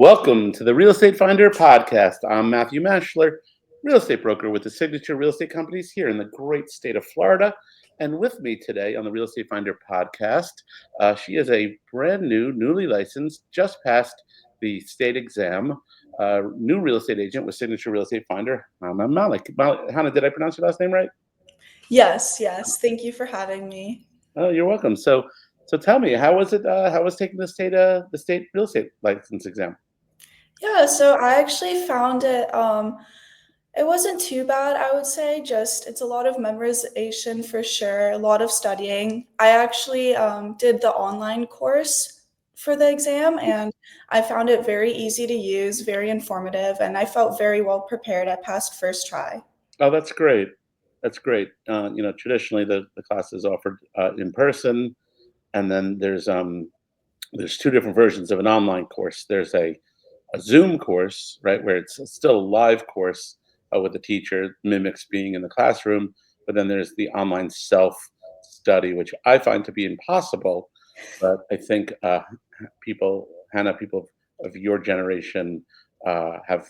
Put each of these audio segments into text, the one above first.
Welcome to the Real Estate Finder podcast. I'm Matthew Maschler, real estate broker with the Signature Real Estate Companies here in the great state of Florida. And with me today on the Real Estate Finder podcast, she is a brand new, newly licensed, just passed the state exam, new real estate agent with Signature Real Estate Finder. I'm Malik. Hannah, did I pronounce your last name right? Yes. Thank you for having me. Oh, you're welcome. So tell me, how was it? How was taking the state real estate license exam? Yeah, so I actually found it wasn't too bad, I would say. Just it's a lot of memorization for sure, a lot of studying. I actually did the online course for the exam, and I found it very easy to use, very informative, and I felt very well prepared. I passed first try. Oh, that's great. That's great. Traditionally the class is offered in person, and then there's two different versions of an online course. There's a Zoom course, right, where it's still a live course with the teacher mimics being in the classroom, but then there's the online self study, which I find to be impossible. But I think Hannah, people of your generation have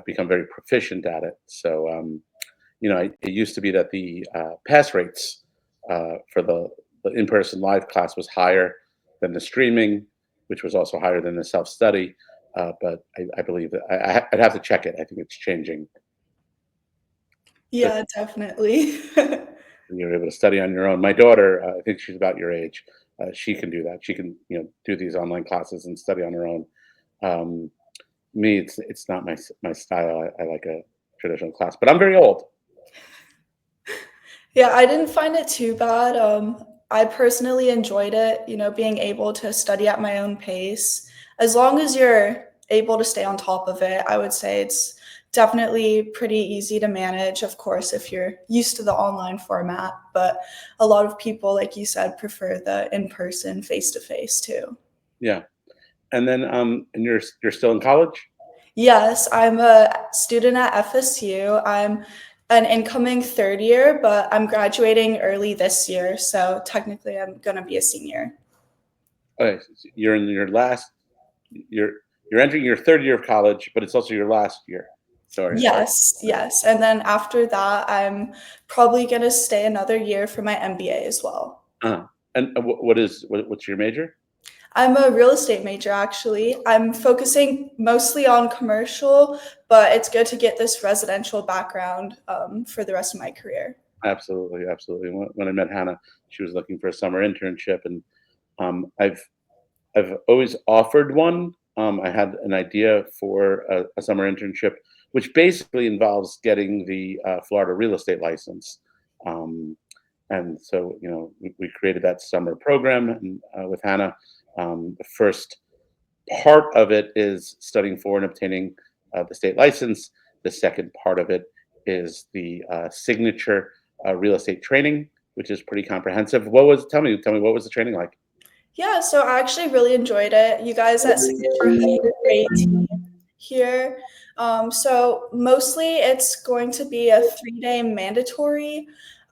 become very proficient at it. So, it used to be that the pass rates for the in-person live class was higher than the streaming, which was also higher than the self-study. But I believe that I'd have to check it. I think it's changing. Yeah, definitely. You're able to study on your own. My daughter, I think she's about your age. She can do that. She can, do these online classes and study on her own. Me, it's not my style. I like a traditional class, but I'm very old. Yeah, I didn't find it too bad. I personally enjoyed it, being able to study at my own pace. As long as you're able to stay on top of it, I would say it's definitely pretty easy to manage, of course, if you're used to the online format. But a lot of people, like you said, prefer the in-person, face-to-face too. Yeah, and then and you're still in college? Yes, I'm a student at FSU. I'm an incoming third year, but I'm graduating early this year. So technically, I'm going to be a senior. Okay, so you're in your last. You're you're entering your third year of college, but it's also your last year. Sorry. Yes. And then after that, I'm probably going to stay another year for my MBA as well. Uh, and what's your major? I'm a real estate major, actually. I'm focusing mostly on commercial, but it's good to get this residential background for the rest of my career. Absolutely. When I met Hannah, she was looking for a summer internship, and I've always offered one. I had an idea for a summer internship, which basically involves getting the Florida real estate license. And so, we created that summer program and, with Hannah. The first part of it is studying for and obtaining the state license. The second part of it is the signature real estate training, which is pretty comprehensive. Tell me, what was the training like? Yeah, so I actually really enjoyed it. You guys at Signature have a great team here. So mostly it's going to be a 3-day mandatory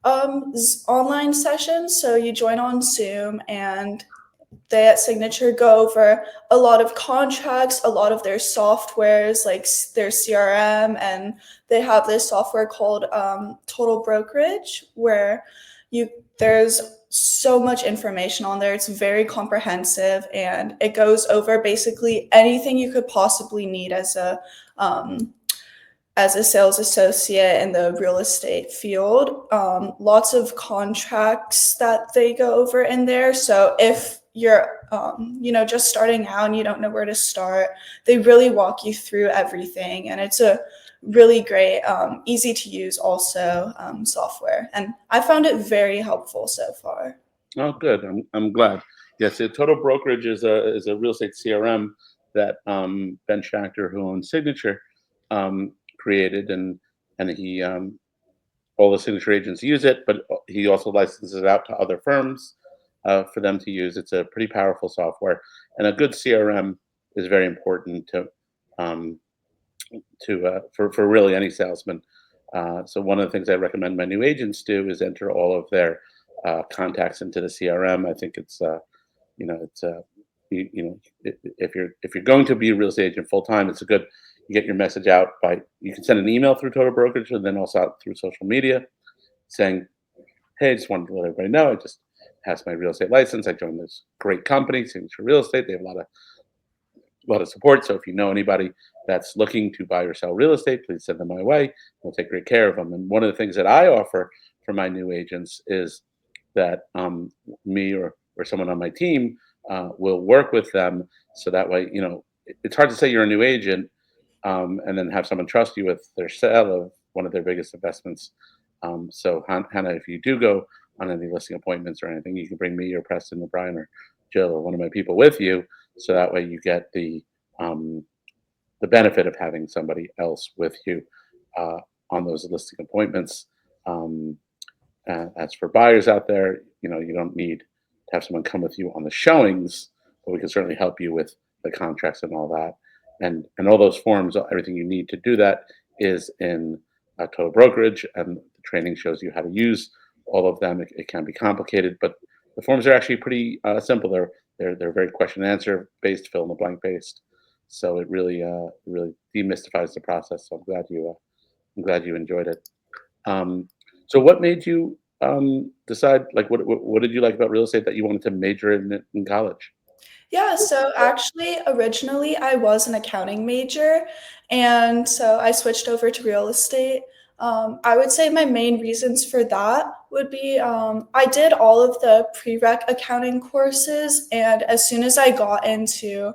online session. So you join on Zoom, and they at Signature go over a lot of contracts, a lot of their softwares, like their CRM, and they have this software called Total Brokerage, where there's so much information on there. It's very comprehensive, and it goes over basically anything you could possibly need as a sales associate in the real estate field. Lots of contracts that they go over in there. So if you're, just starting out and you don't know where to start, they really walk you through everything. And it's a really great, easy to use also software. And I found it very helpful so far. Oh, good. I'm glad. Yes, Total Brokerage is a real estate CRM that Ben Schachter, who owns Signature, created, and he all the Signature agents use it, but he also licenses it out to other firms for them to use. It's a pretty powerful software, and a good CRM is very important for really any salesman. So one of the things I recommend my new agents do is enter all of their contacts into the CRM. I think it's if you're going to be a real estate agent full time, it's a good you get your message out by you can send an email through Total Brokerage and then also out through social media saying, hey, I just wanted to let everybody know I just passed my real estate license. I joined this great company, Signature Real Estate. They have a lot of support. So if you know anybody that's looking to buy or sell real estate, please send them my way. We'll take great care of them. And one of the things that I offer for my new agents is that me or someone on my team will work with them. So that way, it's hard to say you're a new agent and then have someone trust you with their sale of one of their biggest investments. So Hannah, if you do go on any listing appointments or anything, you can bring me or Preston or Brian or Jill or one of my people with you. So that way you get the benefit of having somebody else with you on those listing appointments. As for buyers out there, you don't need to have someone come with you on the showings, but we can certainly help you with the contracts and all that. And all those forms, everything you need to do that is in Total Brokerage, and the training shows you how to use all of them. It can be complicated, but the forms are actually pretty simple. They're very question and answer based, fill in the blank based. So it really demystifies the process. So I'm glad you enjoyed it. So what made you decide? Like, what did you like about real estate that you wanted to major in college? Yeah, so actually, originally I was an accounting major, and so I switched over to real estate. I would say my main reasons for that would be I did all of the prereq accounting courses, and as soon as I got into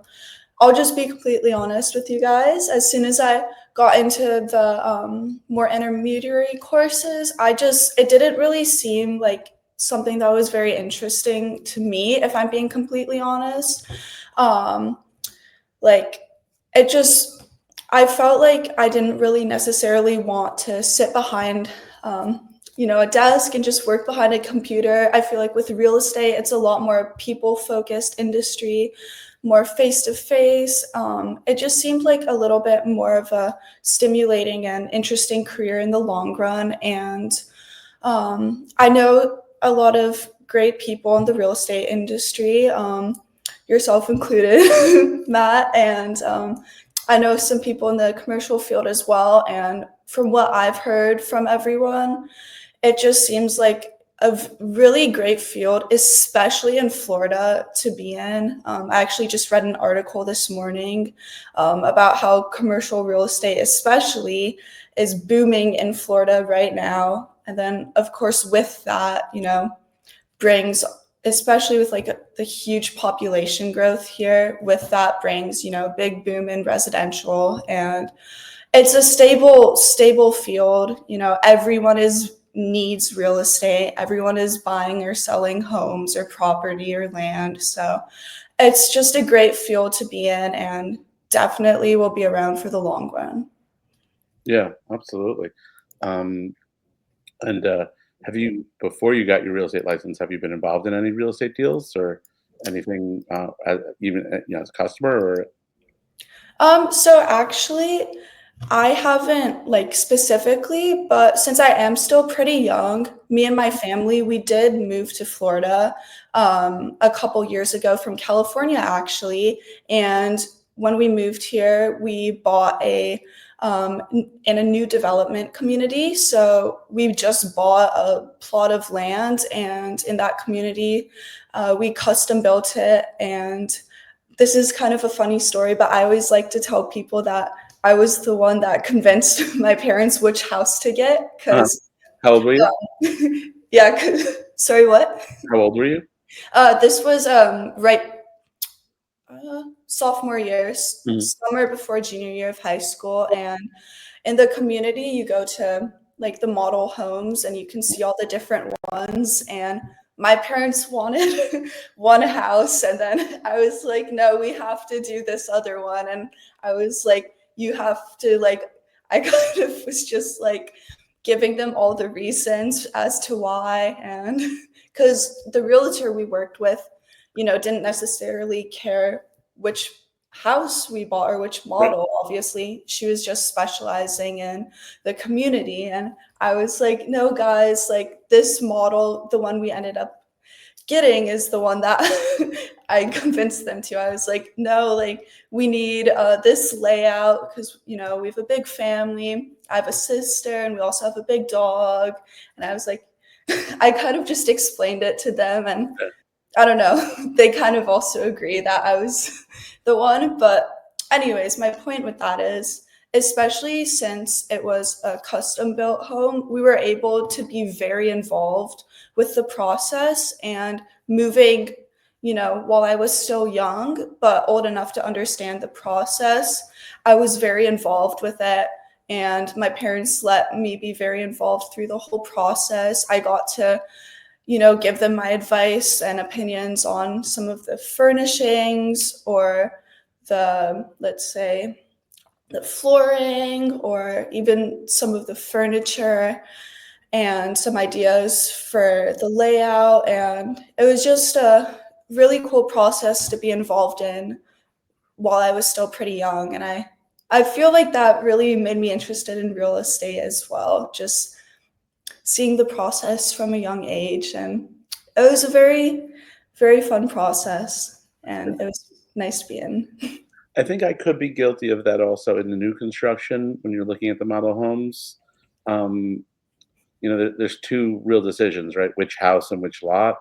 I'll just be completely honest with you guys. As soon as I got into the more intermediary courses, it didn't really seem like something that was very interesting to me, if I'm being completely honest. Um, like, it just, I felt like I didn't really necessarily want to sit behind, a desk and just work behind a computer. I feel like with real estate, it's a lot more people focused industry, more face to face. It just seemed like a little bit more of a stimulating and interesting career in the long run. And I know a lot of great people in the real estate industry, yourself included, Matt, and I know some people in the commercial field as well. And from what I've heard from everyone, it just seems like a really great field, especially in Florida, to be in. I actually just read an article this morning about how commercial real estate, especially, is booming in Florida right now. And then, of course, with that, brings, especially with like the huge population growth here, with that brings, big boom in residential. And it's a stable field. Everyone needs real estate. Everyone is buying or selling homes or property or land. So it's just a great field to be in, and definitely will be around for the long run. Yeah, absolutely. Um, and have you, before you got your real estate license, have you been involved in any real estate deals or anything, even as a customer or? So actually, I haven't like specifically, but since I am still pretty young, me and my family, we did move to Florida a couple years ago from California, actually. And when we moved here, we bought in a new development community. So we just bought a plot of land, and in that community, we custom built it. And this is kind of a funny story, but I always like to tell people that I was the one that convinced my parents which house to get, because How old were you? yeah, sorry, what? How old were you? This was right sophomore year, Mhm. summer before junior year of high school. And in the community, you go to like the model homes and you can see all the different ones. And my parents wanted one house, and then I was like, no, we have to do this other one. And I was like, you have to, like, I kind of was just like giving them all the reasons as to why. And because the realtor we worked with, didn't necessarily care which house we bought or which Right. model. Obviously, she was just specializing in the community. And I was like, no, guys, like this model, the one we ended up getting is the one that I convinced them to. I was like, no, like we need this layout because, you know, we have a big family. I have a sister and we also have a big dog. And I was like, I kind of just explained it to them, and I don't know, they kind of also agree that I was the one. But anyways, my point with that is, especially since it was a custom built home, we were able to be very involved with the process and moving, you know, while I was still young, but old enough to understand the process. I was very involved with it. And my parents let me be very involved through the whole process. I got to, you know, give them my advice and opinions on some of the furnishings or the, let's say, the flooring or even some of the furniture and some ideas for the layout. And it was just a really cool process to be involved in while I was still pretty young. And I feel like that really made me interested in real estate as well, just seeing the process from a young age. And it was a very, very fun process. And it was nice to be in. I think I could be guilty of that also in the new construction when you're looking at the model homes. Um, there's two real decisions, right? Which house and which lot.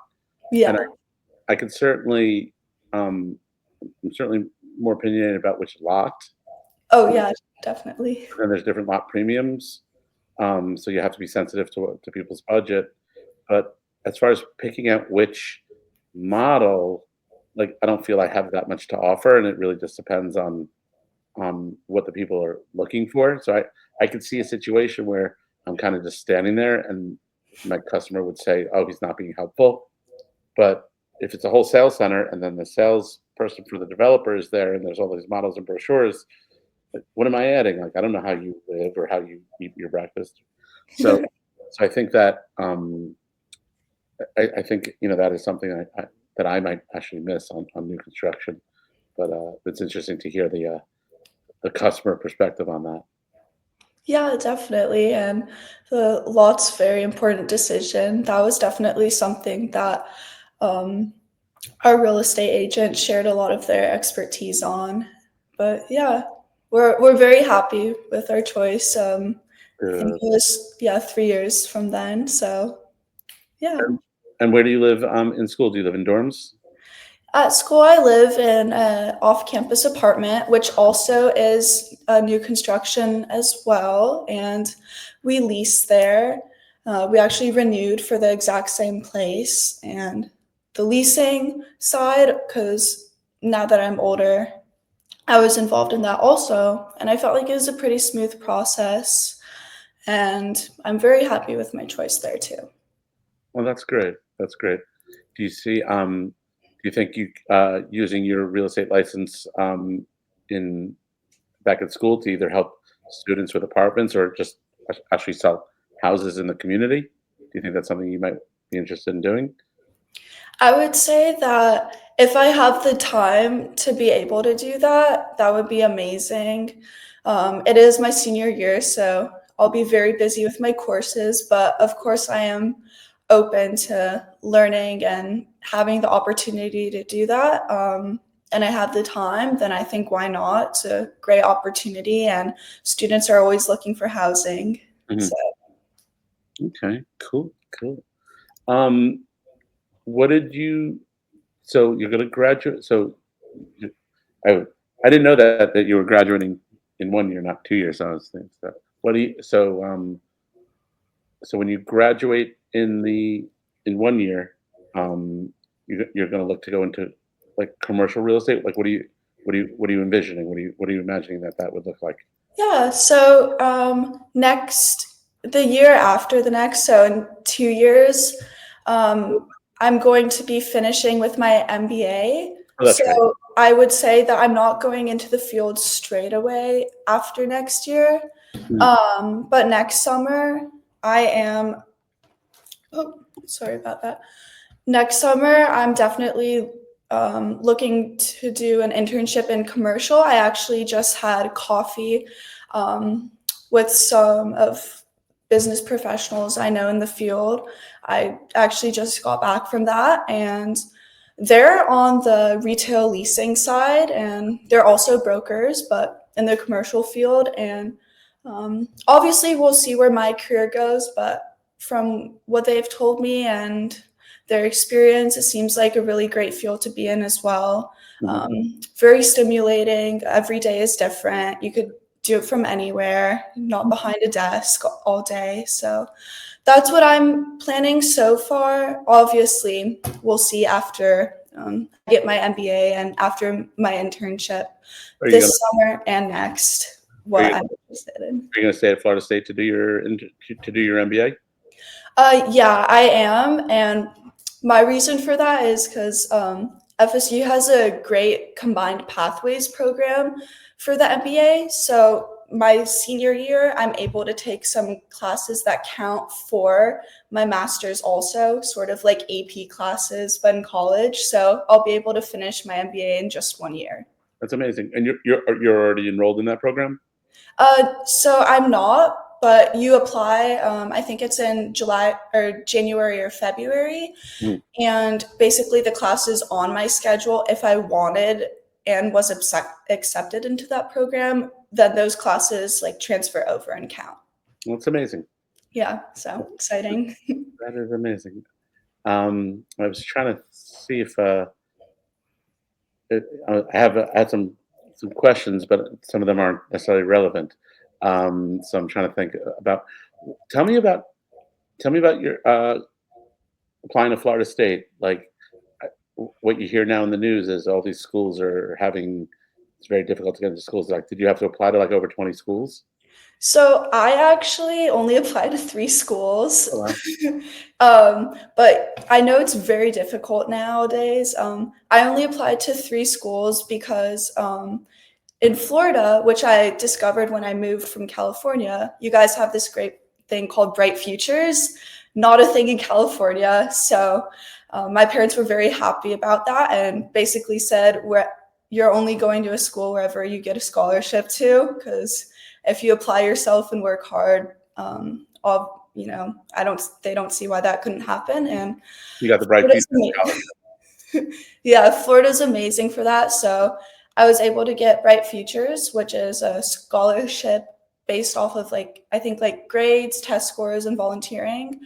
And Yeah. I could certainly, I'm certainly more opinionated about which lot. Oh, yeah, definitely. And there's different lot premiums. So you have to be sensitive to people's budget. But as far as picking out which model, like I don't feel I have that much to offer, and it really just depends on what the people are looking for. So I could see a situation where I'm kind of just standing there, and my customer would say, "Oh, he's not being helpful." But if it's a wholesale center, and then the salesperson for the developer is there, and there's all these models and brochures, like, what am I adding? Like, I don't know how you live or how you eat your breakfast. So, so I think that I think that is something that I might actually miss on new construction. But it's interesting to hear the customer perspective on that. Yeah, definitely. And the lot's very important decision. That was definitely something that um, our real estate agent shared a lot of their expertise on. But yeah, we're very happy with our choice. I think it Good. was 3 years from then. So yeah. And where do you live in school? Do you live in dorms? At school, I live in an off-campus apartment, which also is a new construction as well, and we lease there. We actually renewed for the exact same place, and the leasing side, because now that I'm older, I was involved in that also, and I felt like it was a pretty smooth process, and I'm very happy with my choice there too. Well, that's great. That's great. Do you see? Do you think you using your real estate license in back at school to either help students with apartments or just actually sell houses in the community? Do you think that's something you might be interested in doing? I would say that if I have the time to be able to do that, that would be amazing. It is my senior year, so I'll be very busy with my courses, but of course, I am open to learning and having the opportunity to do that. And I have the time, then I think why not? It's a great opportunity, and students are always looking for housing. Mhm. So, Okay, cool, cool. Um, what did you? So you're going to graduate. So you- I I didn't know that you were graduating in 1 year, not 2 years. So I was thinking that. What do you? So when you graduate in 1 year, you're going to look to go into like commercial real estate. Like what are you envisioning? What are you imagining that would look like? yeah, so the year after the next, so in 2 years, I'm going to be finishing with my MBA. Oh, that's right. So I would say that I'm not going into the field straight away after next year. Mhm. But next summer, I am, oh, sorry about that. Next summer, I'm definitely looking to do an internship in commercial. I actually just had coffee with some of business professionals I know in the field. I actually just got back from that, and they're on the retail leasing side, and they're also brokers, but in the commercial field. And obviously, we'll see where my career goes, but from what they've told me and their experience, it seems like a really great field to be in as well. Very stimulating. Every day is different. You could do it from anywhere, not behind a desk all day. So that's what I'm planning so far. Obviously, we'll see after I get my MBA and after my internship this summer and next what I'm interested in. Are you going to stay at Florida State to do your MBA? Yeah, I am, and my reason for that is because FSU has a great combined pathways program for the MBA. So my senior year, I'm able to take some classes that count for my master's also, sort of like AP classes, but in college. So I'll be able to finish my MBA in just 1 year. That's amazing. And you're already enrolled in that program? So I'm not, but you apply, I think it's in July or January or February. And basically the class is on my schedule. If I wanted and was accepted into that program, then those classes like transfer over and count. Well, that's amazing. Yeah, so exciting. That is amazing. I was trying to see if I had some questions, but some of them aren't necessarily relevant. So I'm trying to think about. Tell me about your applying to Florida State. Like what you hear now in the news is all these schools are having. It's very difficult to get into schools. Like, did you have to apply to like over 20 schools? So I actually only applied to 3 schools. Oh, wow. But I know it's very difficult nowadays. I only applied to 3 schools because in Florida, which I discovered when I moved from California, you guys have this great thing called Bright Futures, not a thing in California. So my parents were very happy about that and basically said, you're only going to a school wherever you get a scholarship to, because if you apply yourself and work hard, they don't see why that couldn't happen. And you got the Bright Futures. Yeah, Florida's amazing for that. So I was able to get Bright Futures, which is a scholarship based off of I think grades, test scores, and volunteering.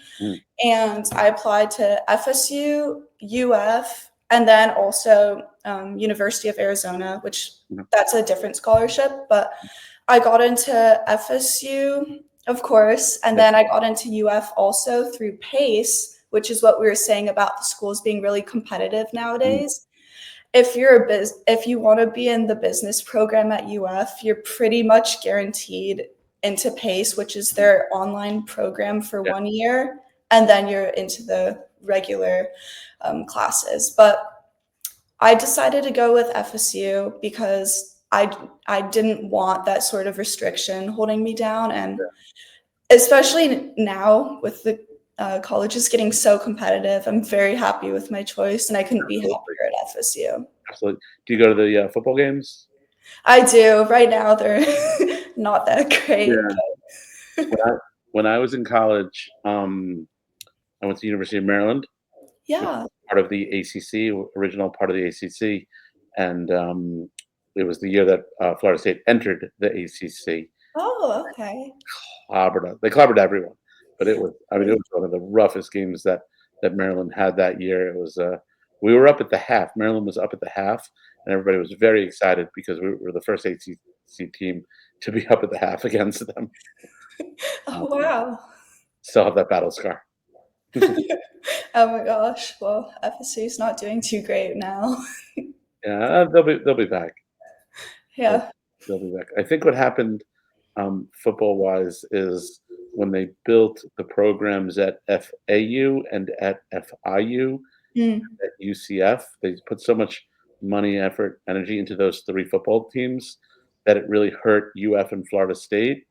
And I applied to FSU, UF, and then also University of Arizona, which that's a different scholarship. But I got into FSU, of course, and then I got into UF also through PACE, which is what we were saying about the schools being really competitive nowadays. If you want to be in the business program at UF, you're pretty much guaranteed into PACE, which is their online program for 1 year, and then you're into the regular classes. But I decided to go with FSU because I didn't want that sort of restriction holding me down, and especially now with the colleges getting so competitive, I'm very happy with my choice, and I couldn't be happier at FSU. Absolutely. Do you go to the football games? I do. Right now, they're not that great. Yeah. When I was in college, I went to the University of Maryland. Yeah. Part of the ACC, original part of the ACC, and it was the year that Florida State entered the ACC. Oh, okay. They clobbered everyone, but it was one of the roughest games that Maryland had that year. It was we were up at the half. Maryland was up at the half, and everybody was very excited because we were the first ACC team to be up at the half against them. Oh, wow. Still have that battle scar. Oh my gosh. Well, FSU's not doing too great now. Yeah, they'll be back. Yeah. They'll be back. I think what happened football wise is when they built the programs at FAU and at FIU, at UCF, they put so much money, effort, energy into those 3 football teams that it really hurt UF and Florida State,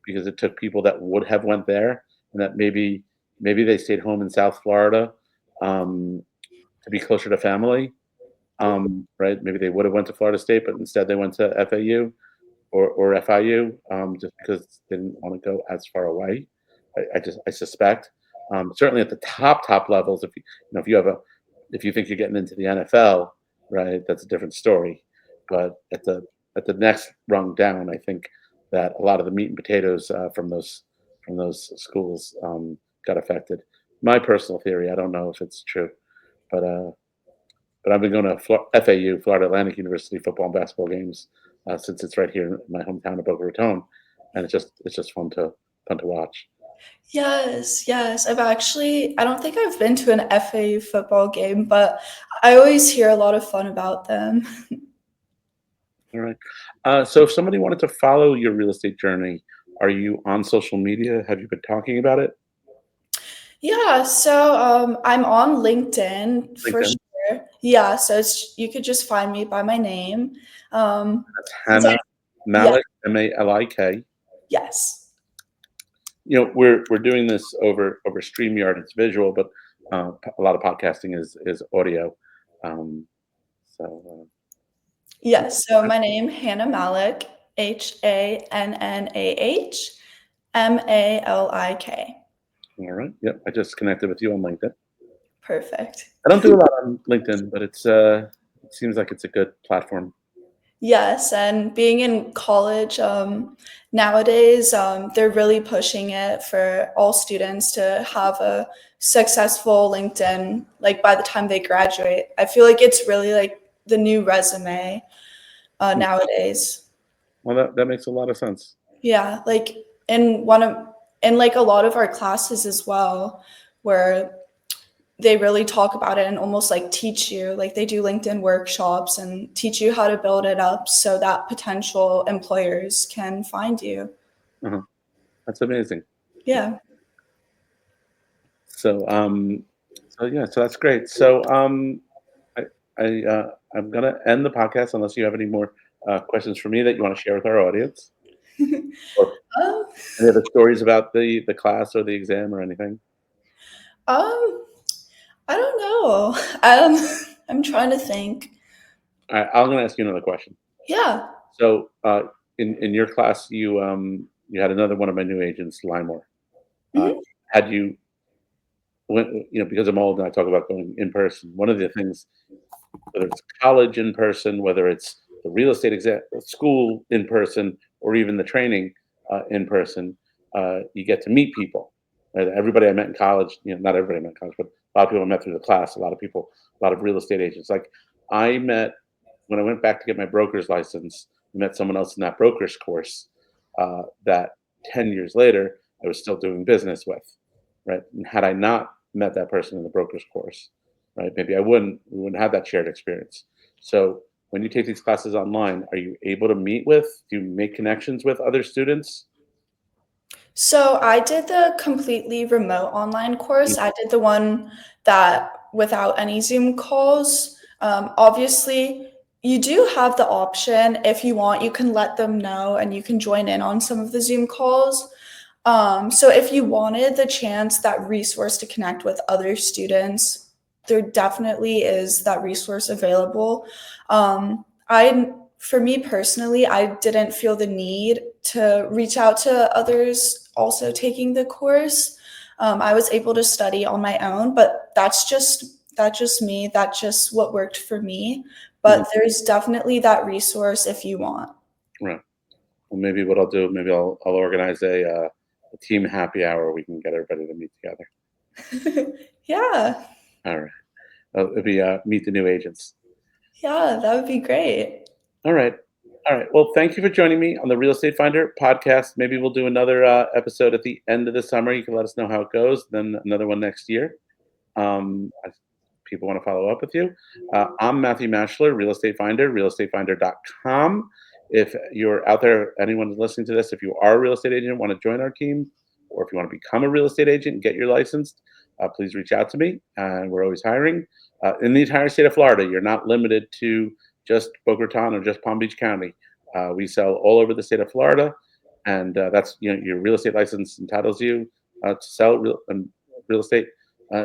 because it took people that would have went there and that maybe they stayed home in South Florida to be closer to family. Right? Maybe they would have went to Florida State, but instead they went to FAU or FIU just because they didn't want to go as far away. I suspect. Certainly at the top levels, if you have if you think you're getting into the NFL, right, that's a different story. But at the next rung down, I think that a lot of the meat and potatoes from those schools got affected. My personal theory, I don't know if it's true, but I've been going to FAU, Florida Atlantic University football and basketball games since it's right here in my hometown of Boca Raton, and it's just fun to watch. Yes, yes. I don't think I've been to an FA football game, but I always hear a lot of fun about them. All right. So if somebody wanted to follow your real estate journey, are you on social media? Have you been talking about it? Yeah, so I'm on LinkedIn for LinkedIn. sure. Yeah, so you could just find me by my name. That's Since I, Hannah yeah, Malik, Malik. yes. We're doing this over StreamYard. It's visual, but a lot of podcasting is audio. Um, so Yes, so my name, Hannah Malik, HANNAHMALIK. all right. Yep. I just connected with you on LinkedIn. Perfect. I don't do a lot on LinkedIn, but it seems like it's a good platform. Yes, and being in college, nowadays, they're really pushing it for all students to have a successful LinkedIn, like by the time they graduate. I feel like it's really like the new resume nowadays. Well, that makes a lot of sense. Yeah, like in one of in like a lot of our classes as well, where they really talk about it and almost like teach you, like they do LinkedIn workshops and teach you how to build it up so that potential employers can find you. Uh-huh. That's amazing. Yeah. So, yeah, so that's great. So, I, I'm gonna end the podcast unless you have any more questions for me that you want to share with our audience, or um, any other stories about the class or the exam or anything. um, I don't know. I'm trying to think. All right, I'm gonna ask you another question. Yeah. So, in your class, you had another one of my new agents, Limor. Uh, Mhm. had you because I'm old and I talk about going in person. One of the things, whether it's college in person, whether it's the real estate exam school in person, or even the training in person, you get to meet people. Right? Everybody I met in college, not everybody I met in college, but a lot of people I met through the class. A lot of people, a lot of real estate agents. Like I met when I went back to get my broker's license, I met someone else in that broker's course that 10 years later I was still doing business with. Right? And had I not met that person in the broker's course, right? Maybe we wouldn't have that shared experience. So when you take these classes online, are you able to meet with, do you make connections with other students? So I did the completely remote online course. I did the one that without any Zoom calls. Obviously, you do have the option if you want, you can let them know and you can join in on some of the Zoom calls. So if you wanted the chance, that resource to connect with other students, there definitely is that resource available. For me personally, I didn't feel the need to reach out to others also taking the course. I was able to study on my own, but that's just me. That's just what worked for me. Mhm. But there's definitely that resource if you want. Right. Well, maybe what I'll do, maybe I'll organize a team happy hour. We can get everybody to meet together. Yeah, All right. It'll be meet the new agents. yeah, that would be great. All right. All right. Well, thank you for joining me on the Real Estate Finder podcast. Maybe we'll do another episode at the end of the summer. You can let us know how it goes. Then another one next year. If people want to follow up with you. I'm Matthew Maschler, Real Estate Finder, realestatefinder.com. If you're out there, anyone listening to this, if you are a real estate agent, want to join our team, or if you want to become a real estate agent and get your licensed, please reach out to me. And we're always hiring in the entire state of Florida. You're not limited to just Boca Raton or just Palm Beach County. We sell all over the state of Florida, and that's your real estate license entitles you to sell real estate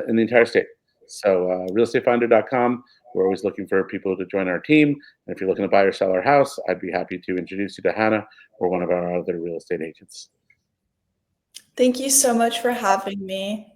in the entire state. So realestatefinder.com. We're always looking for people to join our team. And if you're looking to buy or sell our house, I'd be happy to introduce you to Hannah or one of our other real estate agents. Thank you so much for having me.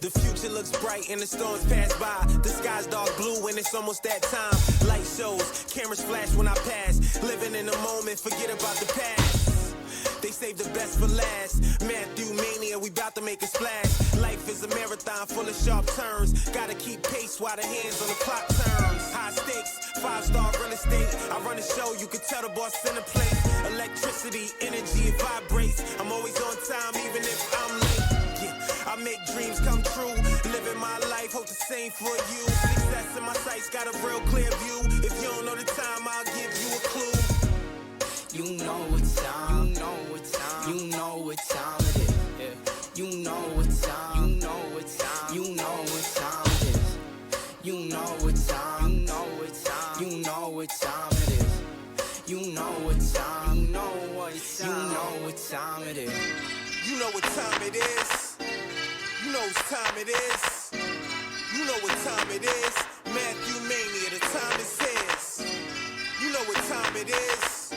The future looks bright and the storms pass by. The sky's dark blue and it's almost that time. Light shows, cameras flash when I pass. Living in the moment, forget about the past. They save the best for last. Matthew Mania, we bout to make a splash. Life is a marathon full of sharp turns. Gotta keep pace while the hands on the clock turns. High stakes, 5-star real estate. I run a show, you can tell the boss in the place. Electricity, energy, it vibrates. I'm always on time even if I'm late. I make dreams come true, living my life, hope the same for you. Success in my sights, got a real clear view. If you don't know the time, I'll give you a clue. You know what time, you know what time, you know what time it is. Yeah. You know what time, you know what time, you know what time it is. You know what time, you know what time, you know what time it is. You know what time, you know what time, you know what time it is. You know what time it is. You know whose time it is. You know what time it is. Matthew Mania, the time is his. You know what time it is.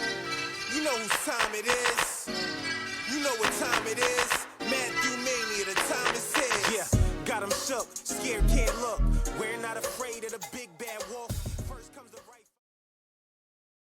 You know whose time it is. You know what time it is. Matthew Mania, the time is his. Yeah, got him shook, scared, can't